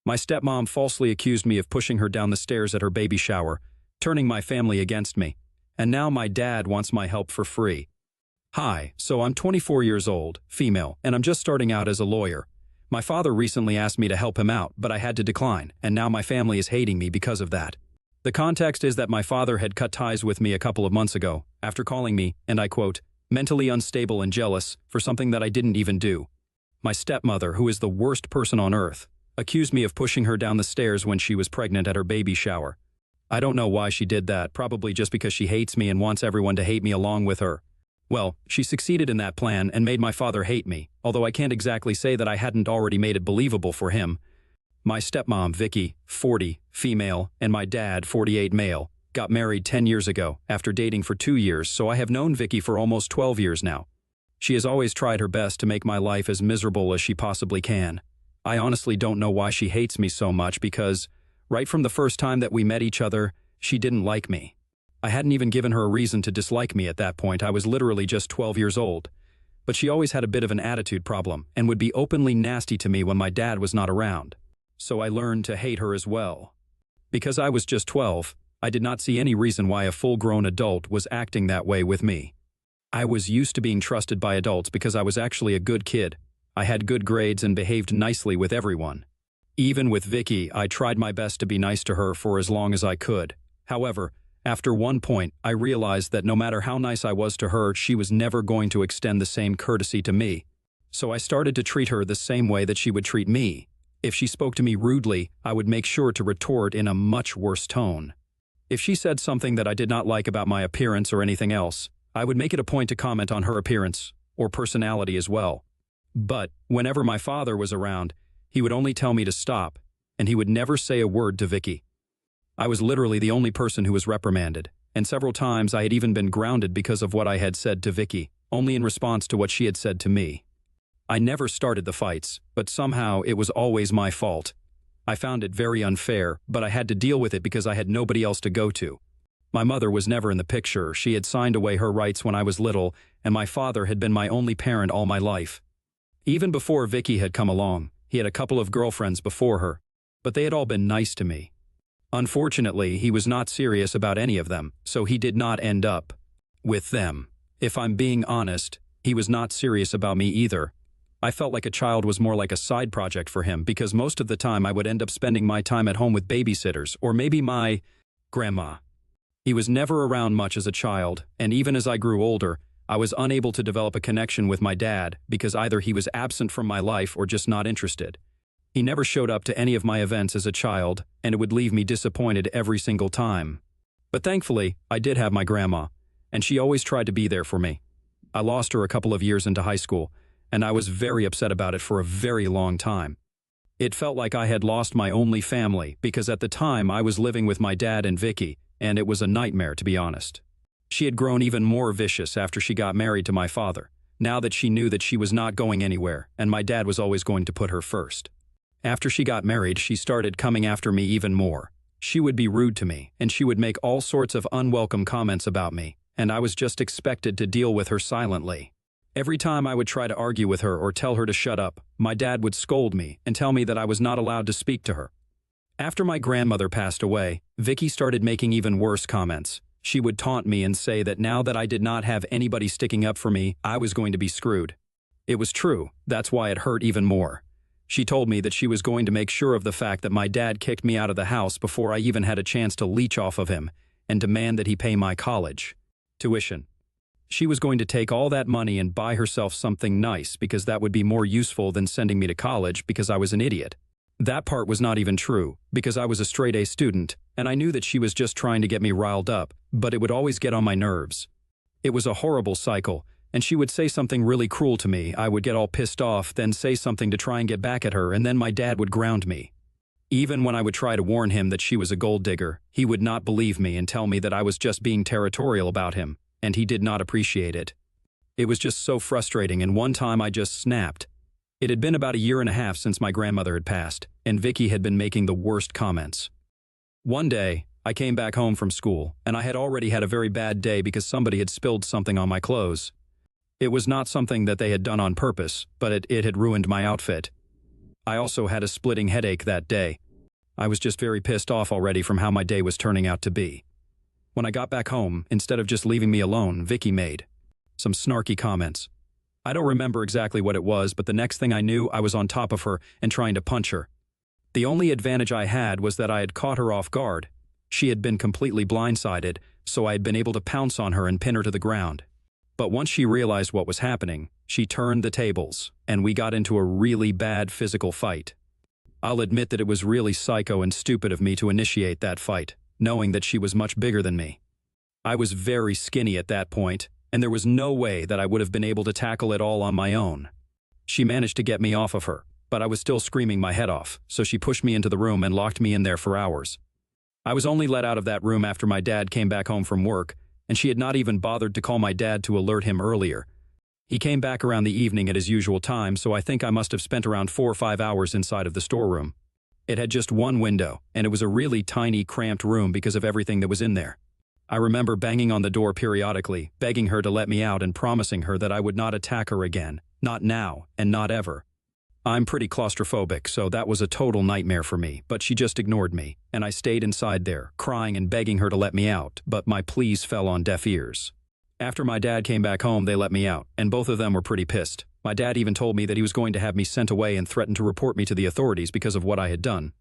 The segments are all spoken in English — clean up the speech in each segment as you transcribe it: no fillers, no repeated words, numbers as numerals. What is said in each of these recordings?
My stepmom falsely accused me of pushing her down the stairs at her baby shower, turning my family against me. And now my dad wants my help for free. Hi, so I'm 24 years old, female, and I'm just starting out as a lawyer. My father recently asked me to help him out, but I had to decline, and now my family is hating me because of that. The context is that my father had cut ties with me a couple of months ago, after calling me, and I quote, mentally unstable and jealous for something that I didn't even do. My stepmother, who is the worst person on earth, accused me of pushing her down the stairs when she was pregnant at her baby shower. I don't know why she did that, probably just because she hates me and wants everyone to hate me along with her. Well, she succeeded in that plan and made my father hate me, although I can't exactly say that I hadn't already made it believable for him. My stepmom, Vicky, 40, female, and my dad, 48, male, got married 10 years ago, after dating for 2 years, so I have known Vicky for almost 12 years now. She has always tried her best to make my life as miserable as she possibly can. I honestly don't know why she hates me so much because, right from the first time that we met each other, she didn't like me. I hadn't even given her a reason to dislike me at that point. I was literally just 12 years old. But she always had a bit of an attitude problem and would be openly nasty to me when my dad was not around. So I learned to hate her as well. Because I was just 12, I did not see any reason why a full-grown adult was acting that way with me. I was used to being trusted by adults because I was actually a good kid. I had good grades and behaved nicely with everyone. Even with Vicky, I tried my best to be nice to her for as long as I could. However, after one point, I realized that no matter how nice I was to her, she was never going to extend the same courtesy to me. So I started to treat her the same way that she would treat me. If she spoke to me rudely, I would make sure to retort in a much worse tone. If she said something that I did not like about my appearance or anything else, I would make it a point to comment on her appearance, or personality as well. But whenever my father was around, he would only tell me to stop, and he would never say a word to Vicky. I was literally the only person who was reprimanded, and several times I had even been grounded because of what I had said to Vicky, only in response to what she had said to me. I never started the fights, but somehow it was always my fault. I found it very unfair, but I had to deal with it because I had nobody else to go to. My mother was never in the picture. She had signed away her rights when I was little, and my father had been my only parent all my life. Even before Vicky had come along, he had a couple of girlfriends before her, but they had all been nice to me. Unfortunately, he was not serious about any of them, so he did not end up with them. If I'm being honest, he was not serious about me either. I felt like a child was more like a side project for him because most of the time I would end up spending my time at home with babysitters or maybe my grandma. He was never around much as a child, and even as I grew older, I was unable to develop a connection with my dad because either he was absent from my life or just not interested. He never showed up to any of my events as a child, and it would leave me disappointed every single time. But thankfully, I did have my grandma, and she always tried to be there for me. I lost her a couple of years into high school, and I was very upset about it for a very long time. It felt like I had lost my only family because at the time I was living with my dad and Vicky, and it was a nightmare to be honest. She had grown even more vicious after she got married to my father, now that she knew that she was not going anywhere and my dad was always going to put her first. After she got married, she started coming after me even more. She would be rude to me, and she would make all sorts of unwelcome comments about me, and I was just expected to deal with her silently. Every time I would try to argue with her or tell her to shut up, my dad would scold me and tell me that I was not allowed to speak to her. After my grandmother passed away, Vicky started making even worse comments. She would taunt me and say that now that I did not have anybody sticking up for me, I was going to be screwed. It was true. That's why it hurt even more. She told me that she was going to make sure of the fact that my dad kicked me out of the house before I even had a chance to leech off of him and demand that he pay my college tuition. She was going to take all that money and buy herself something nice because that would be more useful than sending me to college because I was an idiot. That part was not even true because I was a straight-A student and I knew that she was just trying to get me riled up, but it would always get on my nerves. It was a horrible cycle, and she would say something really cruel to me. I would get all pissed off, then say something to try and get back at her, and then my dad would ground me. Even when I would try to warn him that she was a gold digger, he would not believe me and tell me that I was just being territorial about him, and he did not appreciate it. It was just so frustrating, and one time I just snapped. It had been about 1.5 years since my grandmother had passed, and Vicky had been making the worst comments. One day, I came back home from school, and I had already had a very bad day because somebody had spilled something on my clothes. It was not something that they had done on purpose, but it had ruined my outfit. I also had a splitting headache that day. I was just very pissed off already from how my day was turning out to be. When I got back home, instead of just leaving me alone, Vicky made some snarky comments. I don't remember exactly what it was, but the next thing I knew, I was on top of her and trying to punch her. The only advantage I had was that I had caught her off guard. She had been completely blindsided, so I had been able to pounce on her and pin her to the ground. But once she realized what was happening, she turned the tables, and we got into a really bad physical fight. I'll admit that it was really psycho and stupid of me to initiate that fight, knowing that she was much bigger than me. I was very skinny at that point, and there was no way that I would have been able to tackle it all on my own. She managed to get me off of her, but I was still screaming my head off, so she pushed me into the room and locked me in there for hours. I was only let out of that room after my dad came back home from work, and she had not even bothered to call my dad to alert him earlier. He came back around the evening at his usual time, so I think I must have spent around 4 or 5 hours inside of the storeroom. It had just one window, and it was a really tiny, cramped room because of everything that was in there. I remember banging on the door periodically, begging her to let me out and promising her that I would not attack her again, not now, and not ever. I'm pretty claustrophobic, so that was a total nightmare for me, but she just ignored me, and I stayed inside there, crying and begging her to let me out, but my pleas fell on deaf ears. After my dad came back home, they let me out, and both of them were pretty pissed. My dad even told me that he was going to have me sent away and threatened to report me to the authorities because of what I had done.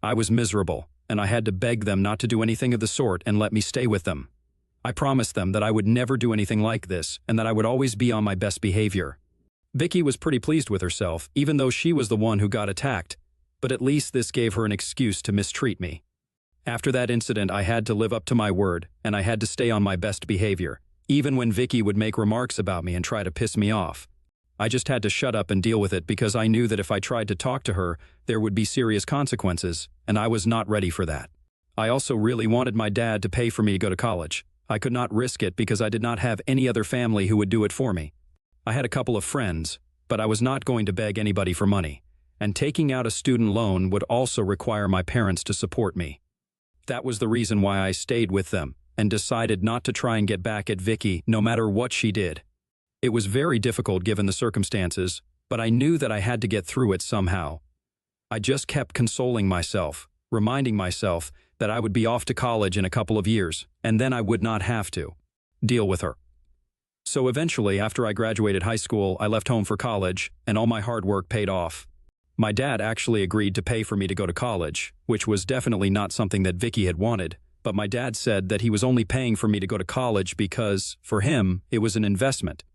I was miserable, and I had to beg them not to do anything of the sort and let me stay with them. I promised them that I would never do anything like this and that I would always be on my best behavior. Vicky was pretty pleased with herself, even though she was the one who got attacked, but at least this gave her an excuse to mistreat me. After that incident, I had to live up to my word, and I had to stay on my best behavior, even when Vicky would make remarks about me and try to piss me off. I just had to shut up and deal with it because I knew that if I tried to talk to her, there would be serious consequences, and I was not ready for that. I also really wanted my dad to pay for me to go to college. I could not risk it because I did not have any other family who would do it for me. I had a couple of friends, but I was not going to beg anybody for money, and taking out a student loan would also require my parents to support me. That was the reason why I stayed with them and decided not to try and get back at Vicky no matter what she did. It was very difficult given the circumstances, but I knew that I had to get through it somehow. I just kept consoling myself, reminding myself that I would be off to college in a couple of years, and then I would not have to deal with her. So eventually, after I graduated high school, I left home for college, and all my hard work paid off. My dad actually agreed to pay for me to go to college, which was definitely not something that Vicky had wanted, but my dad said that he was only paying for me to go to college because, for him, it was an investment.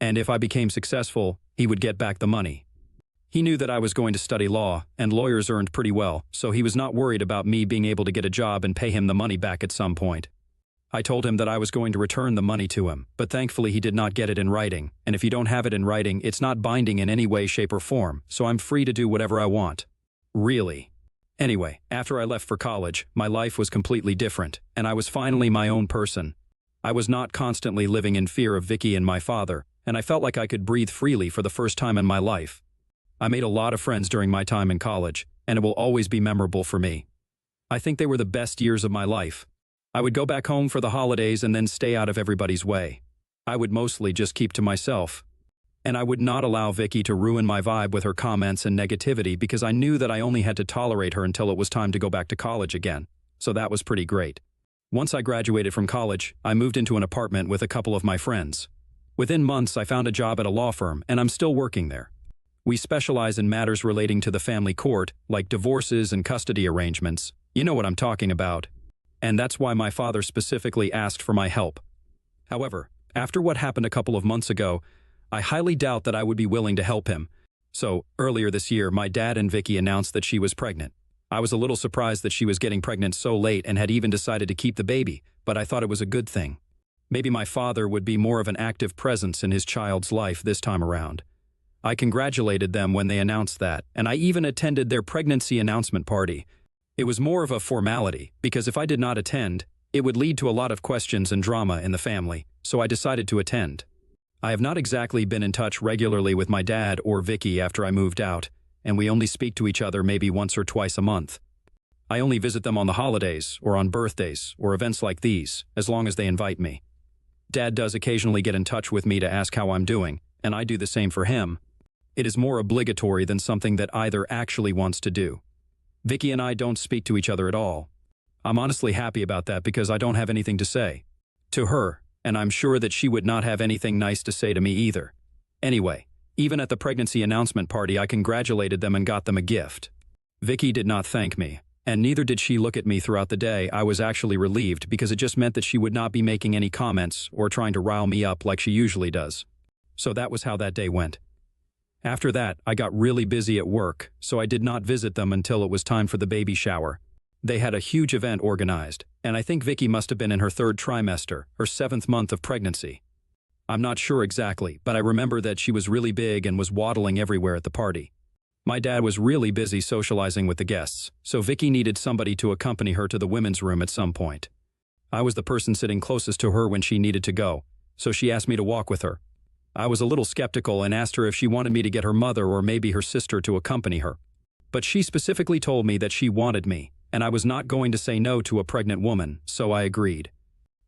And if I became successful, he would get back the money. He knew that I was going to study law, and lawyers earned pretty well, so he was not worried about me being able to get a job and pay him the money back at some point. I told him that I was going to return the money to him, but thankfully he did not get it in writing, and if you don't have it in writing, it's not binding in any way, shape, or form, so I'm free to do whatever I want. Really. Anyway, after I left for college, my life was completely different, and I was finally my own person. I was not constantly living in fear of Vicky and my father, and I felt like I could breathe freely for the first time in my life. I made a lot of friends during my time in college, and it will always be memorable for me. I think they were the best years of my life. I would go back home for the holidays and then stay out of everybody's way. I would mostly just keep to myself. And I would not allow Vicky to ruin my vibe with her comments and negativity because I knew that I only had to tolerate her until it was time to go back to college again. So that was pretty great. Once I graduated from college, I moved into an apartment with a couple of my friends. Within months, I found a job at a law firm, and I'm still working there. We specialize in matters relating to the family court, like divorces and custody arrangements. You know what I'm talking about. And that's why my father specifically asked for my help. However, after what happened a couple of months ago, I highly doubt that I would be willing to help him. So, earlier this year, my dad and Vicky announced that she was pregnant. I was a little surprised that she was getting pregnant so late and had even decided to keep the baby, but I thought it was a good thing. Maybe my father would be more of an active presence in his child's life this time around. I congratulated them when they announced that, and I even attended their pregnancy announcement party. It was more of a formality, because if I did not attend, it would lead to a lot of questions and drama in the family, so I decided to attend. I have not exactly been in touch regularly with my dad or Vicky after I moved out, and we only speak to each other maybe once or twice a month. I only visit them on the holidays, or on birthdays, or events like these, as long as they invite me. Dad does occasionally get in touch with me to ask how I'm doing, and I do the same for him. It is more obligatory than something that either actually wants to do. Vicky and I don't speak to each other at all. I'm honestly happy about that because I don't have anything to say to her, and I'm sure that she would not have anything nice to say to me either. Anyway, even at the pregnancy announcement party, I congratulated them and got them a gift. Vicky did not thank me, and neither did she look at me throughout the day. I was actually relieved because it just meant that she would not be making any comments or trying to rile me up like she usually does. So that was how that day went. After that, I got really busy at work, so I did not visit them until it was time for the baby shower. They had a huge event organized, and I think Vicky must have been in her 3rd trimester, her 7th month of pregnancy. I'm not sure exactly, but I remember that she was really big and was waddling everywhere at the party. My dad was really busy socializing with the guests, so Vicky needed somebody to accompany her to the women's room at some point. I was the person sitting closest to her when she needed to go, so she asked me to walk with her. I was a little skeptical and asked her if she wanted me to get her mother or maybe her sister to accompany her. But she specifically told me that she wanted me, and I was not going to say no to a pregnant woman, so I agreed.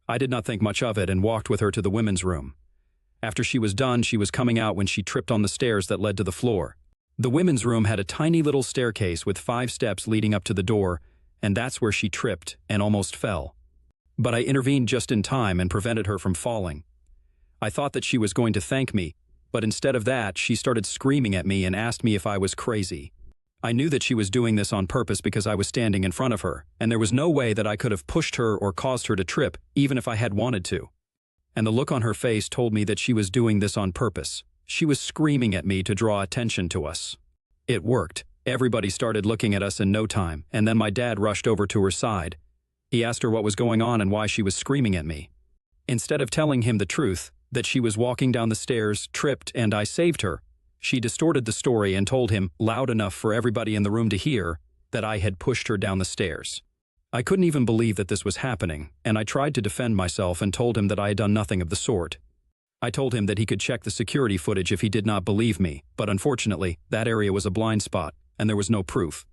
I did not think much of it and walked with her to the women's room. After she was done, she was coming out when she tripped on the stairs that led to the floor. The women's room had a tiny little staircase with 5 steps leading up to the door, and that's where she tripped and almost fell. But I intervened just in time and prevented her from falling. I thought that she was going to thank me, but instead of that, she started screaming at me and asked me if I was crazy. I knew that she was doing this on purpose because I was standing in front of her, and there was no way that I could have pushed her or caused her to trip, even if I had wanted to. And the look on her face told me that she was doing this on purpose. She was screaming at me to draw attention to us. It worked. Everybody started looking at us in no time, and then my dad rushed over to her side. He asked her what was going on and why she was screaming at me. Instead of telling him the truth, that she was walking down the stairs, tripped, and I saved her, she distorted the story and told him, loud enough for everybody in the room to hear, that I had pushed her down the stairs. I couldn't even believe that this was happening, and I tried to defend myself and told him that I had done nothing of the sort. I told him that he could check the security footage if he did not believe me, but unfortunately, that area was a blind spot, and there was no proof.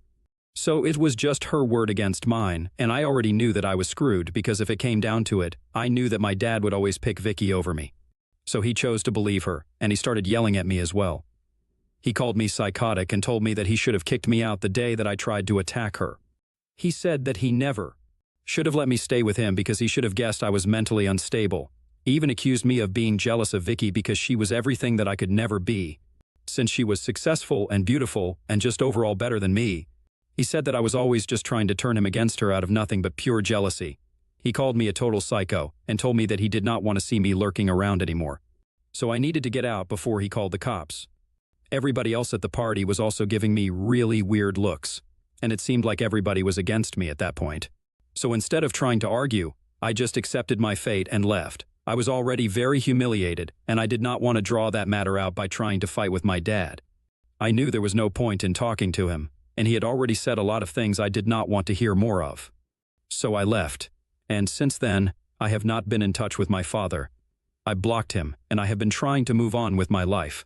So it was just her word against mine, and I already knew that I was screwed because if it came down to it, I knew that my dad would always pick Vicky over me. So he chose to believe her, and he started yelling at me as well. He called me psychotic and told me that he should have kicked me out the day that I tried to attack her. He said that he never should have let me stay with him because he should have guessed I was mentally unstable. He even accused me of being jealous of Vicky because she was everything that I could never be. Since she was successful and beautiful and just overall better than me, he said that I was always just trying to turn him against her out of nothing but pure jealousy. He called me a total psycho and told me that he did not want to see me lurking around anymore. So I needed to get out before he called the cops. Everybody else at the party was also giving me really weird looks, and it seemed like everybody was against me at that point. So instead of trying to argue, I just accepted my fate and left. I was already very humiliated, and I did not want to draw that matter out by trying to fight with my dad. I knew there was no point in talking to him, and he had already said a lot of things I did not want to hear more of. So I left. And since then, I have not been in touch with my father. I blocked him, and I have been trying to move on with my life.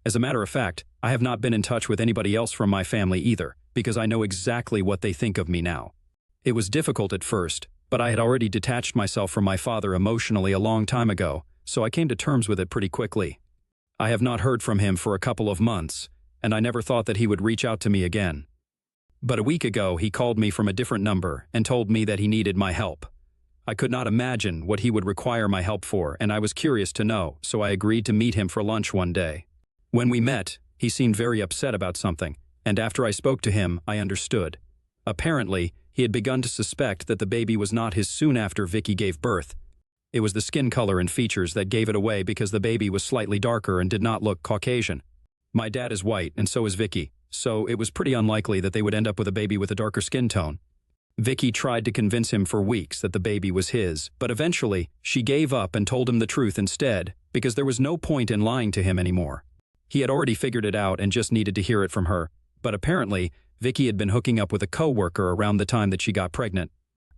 As a matter of fact, I have not been in touch with anybody else from my family either, because I know exactly what they think of me now. It was difficult at first, but I had already detached myself from my father emotionally a long time ago, so I came to terms with it pretty quickly. I have not heard from him for a couple of months, and I never thought that he would reach out to me again. But a week ago, he called me from a different number and told me that he needed my help. I could not imagine what he would require my help for, and I was curious to know, so I agreed to meet him for lunch one day. When we met, he seemed very upset about something, and after I spoke to him, I understood. Apparently, he had begun to suspect that the baby was not his soon after Vicky gave birth. It was the skin color and features that gave it away because the baby was slightly darker and did not look Caucasian. My dad is white, and so is Vicky, so it was pretty unlikely that they would end up with a baby with a darker skin tone. Vicky tried to convince him for weeks that the baby was his, but eventually, she gave up and told him the truth instead, because there was no point in lying to him anymore. He had already figured it out and just needed to hear it from her, but apparently, Vicky had been hooking up with a coworker around the time that she got pregnant.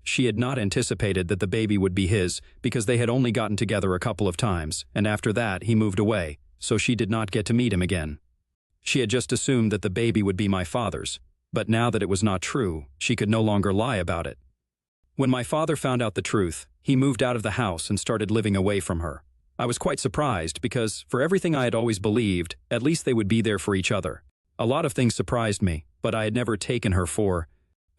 She had not anticipated that the baby would be his because they had only gotten together a couple of times, and after that, he moved away, so she did not get to meet him again. She had just assumed that the baby would be my father's, but now that it was not true, she could no longer lie about it. When my father found out the truth, he moved out of the house and started living away from her. I was quite surprised because, for everything I had always believed, at least they would be there for each other. A lot of things surprised me, but I had never taken her for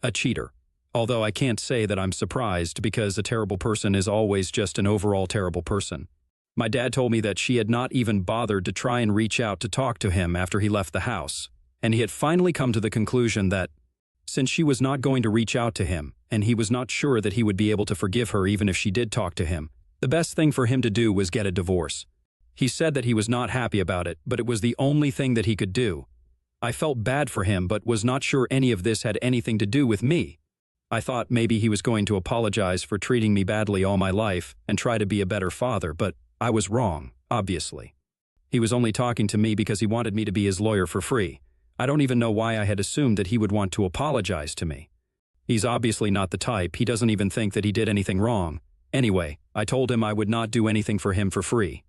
a cheater. Although I can't say that I'm surprised because a terrible person is always just an overall terrible person. My dad told me that she had not even bothered to try and reach out to talk to him after he left the house, and he had finally come to the conclusion that, since she was not going to reach out to him, and he was not sure that he would be able to forgive her even if she did talk to him, the best thing for him to do was get a divorce. He said that he was not happy about it, but it was the only thing that he could do. I felt bad for him but was not sure any of this had anything to do with me. I thought maybe he was going to apologize for treating me badly all my life and try to be a better father, but I was wrong, obviously. He was only talking to me because he wanted me to be his lawyer for free. I don't even know why I had assumed that he would want to apologize to me. He's obviously not the type. He doesn't even think that he did anything wrong. Anyway, I told him I would not do anything for him for free.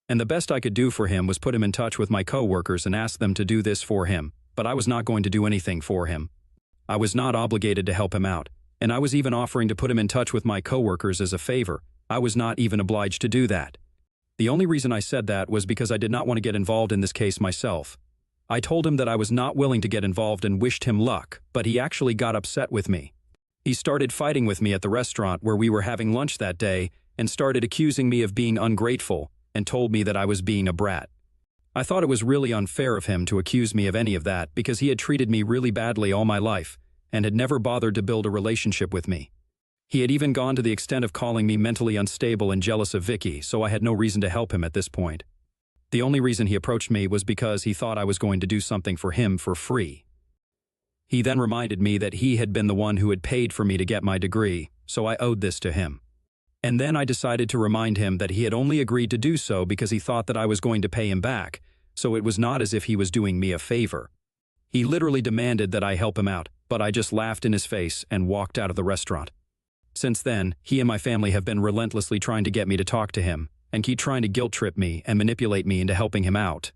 And the best I could do for him was put him in touch with my coworkers and ask them to do this for him, but I was not going to do anything for him. I was not obligated to help him out, and I was even offering to put him in touch with my coworkers as a favor. I was not even obliged to do that. The only reason I said that was because I did not want to get involved in this case myself. I told him that I was not willing to get involved and wished him luck, but he actually got upset with me. He started fighting with me at the restaurant where we were having lunch that day and started accusing me of being ungrateful and told me that I was being a brat. I thought it was really unfair of him to accuse me of any of that because he had treated me really badly all my life and had never bothered to build a relationship with me. He had even gone to the extent of calling me mentally unstable and jealous of Vicky, so I had no reason to help him at this point. The only reason he approached me was because he thought I was going to do something for him for free. He then reminded me that he had been the one who had paid for me to get my degree, so I owed this to him. And then I decided to remind him that he had only agreed to do so because he thought that I was going to pay him back, so it was not as if he was doing me a favor. He literally demanded that I help him out, but I just laughed in his face and walked out of the restaurant. Since then, he and my family have been relentlessly trying to get me to talk to him and keep trying to guilt-trip me and manipulate me into helping him out.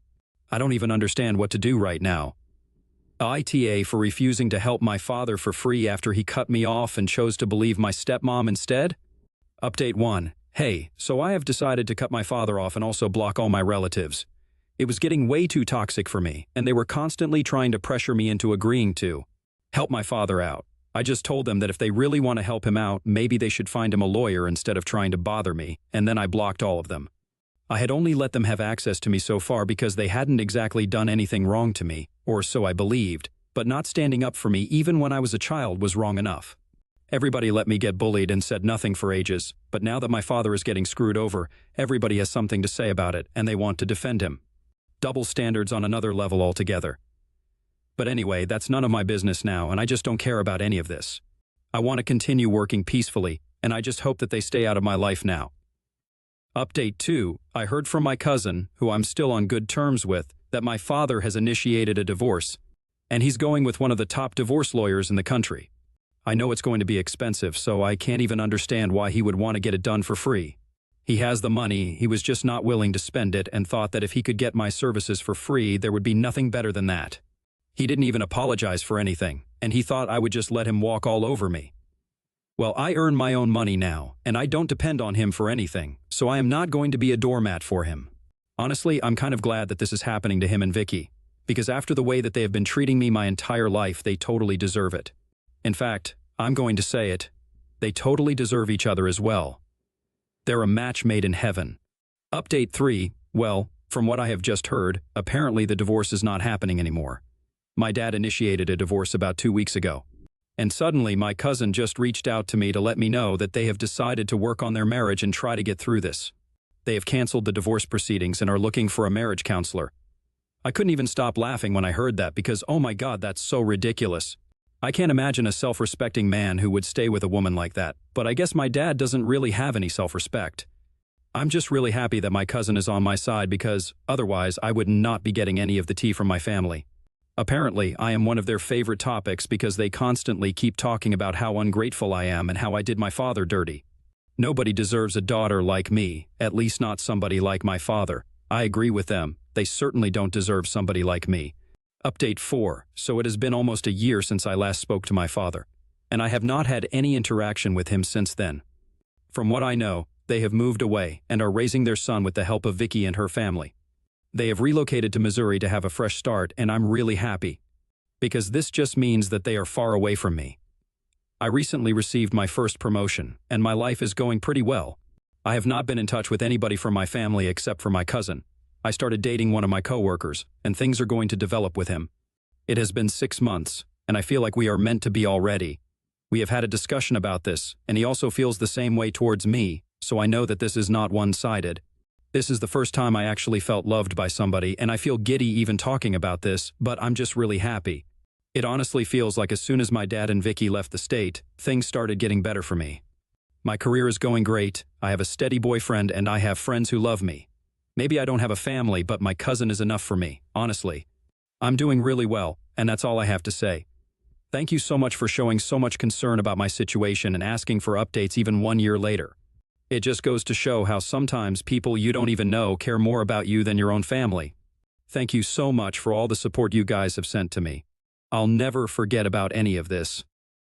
I don't even understand what to do right now. ITA for refusing to help my father for free after he cut me off and chose to believe my stepmom instead? Update 1. Hey, so I have decided to cut my father off and also block all my relatives. It was getting way too toxic for me, and they were constantly trying to pressure me into agreeing to help my father out. I just told them that if they really want to help him out, maybe they should find him a lawyer instead of trying to bother me, and then I blocked all of them. I had only let them have access to me so far because they hadn't exactly done anything wrong to me, or so I believed, but not standing up for me even when I was a child was wrong enough. Everybody let me get bullied and said nothing for ages, but now that my father is getting screwed over, everybody has something to say about it and they want to defend him. Double standards on another level altogether. But anyway, that's none of my business now, and I just don't care about any of this. I want to continue working peacefully, and I just hope that they stay out of my life now. Update 2. I heard from my cousin, who I'm still on good terms with, that my father has initiated a divorce, and he's going with one of the top divorce lawyers in the country. I know it's going to be expensive, so I can't even understand why he would want to get it done for free. He has the money, he was just not willing to spend it and thought that if he could get my services for free, there would be nothing better than that. He didn't even apologize for anything, and he thought I would just let him walk all over me. Well, I earn my own money now, and I don't depend on him for anything, so I am not going to be a doormat for him. Honestly, I'm kind of glad that this is happening to him and Vicky, because after the way that they have been treating me my entire life, they totally deserve it. In fact, I'm going to say it, they totally deserve each other as well. They're a match made in heaven. Update 3, well, from what I have just heard, apparently the divorce is not happening anymore. My dad initiated a divorce about 2 weeks ago. And suddenly my cousin just reached out to me to let me know that they have decided to work on their marriage and try to get through this. They have canceled the divorce proceedings and are looking for a marriage counselor. I couldn't even stop laughing when I heard that because, oh my God, that's so ridiculous. I can't imagine a self-respecting man who would stay with a woman like that, but I guess my dad doesn't really have any self-respect. I'm just really happy that my cousin is on my side because, otherwise, I would not be getting any of the tea from my family. Apparently, I am one of their favorite topics because they constantly keep talking about how ungrateful I am and how I did my father dirty. Nobody deserves a daughter like me, at least not somebody like my father. I agree with them, they certainly don't deserve somebody like me. Update 4, so it has been almost a year since I last spoke to my father, and I have not had any interaction with him since then. From what I know, They have moved away and are raising their son with the help of Vicky and her family. They have relocated to Missouri to have a fresh start, and I'm really happy. Because this just means that they are far away from me. I recently received my first promotion, and my life is going pretty well. I have not been in touch with anybody from my family except for my cousin. I started dating one of my coworkers, and things are going to develop with him. It has been 6 months, and I feel like we are meant to be already. We have had a discussion about this, and he also feels the same way towards me, so I know that this is not one-sided. This is the first time I actually felt loved by somebody, and I feel giddy even talking about this, but I'm just really happy. It honestly feels like as soon as my dad and Vicky left the state, things started getting better for me. My career is going great, I have a steady boyfriend, and I have friends who love me. Maybe I don't have a family, but my cousin is enough for me, honestly. I'm doing really well, and that's all I have to say. Thank you so much for showing so much concern about my situation and asking for updates even 1 year later. It just goes to show how sometimes people you don't even know care more about you than your own family. Thank you so much for all the support you guys have sent to me. I'll never forget about any of this.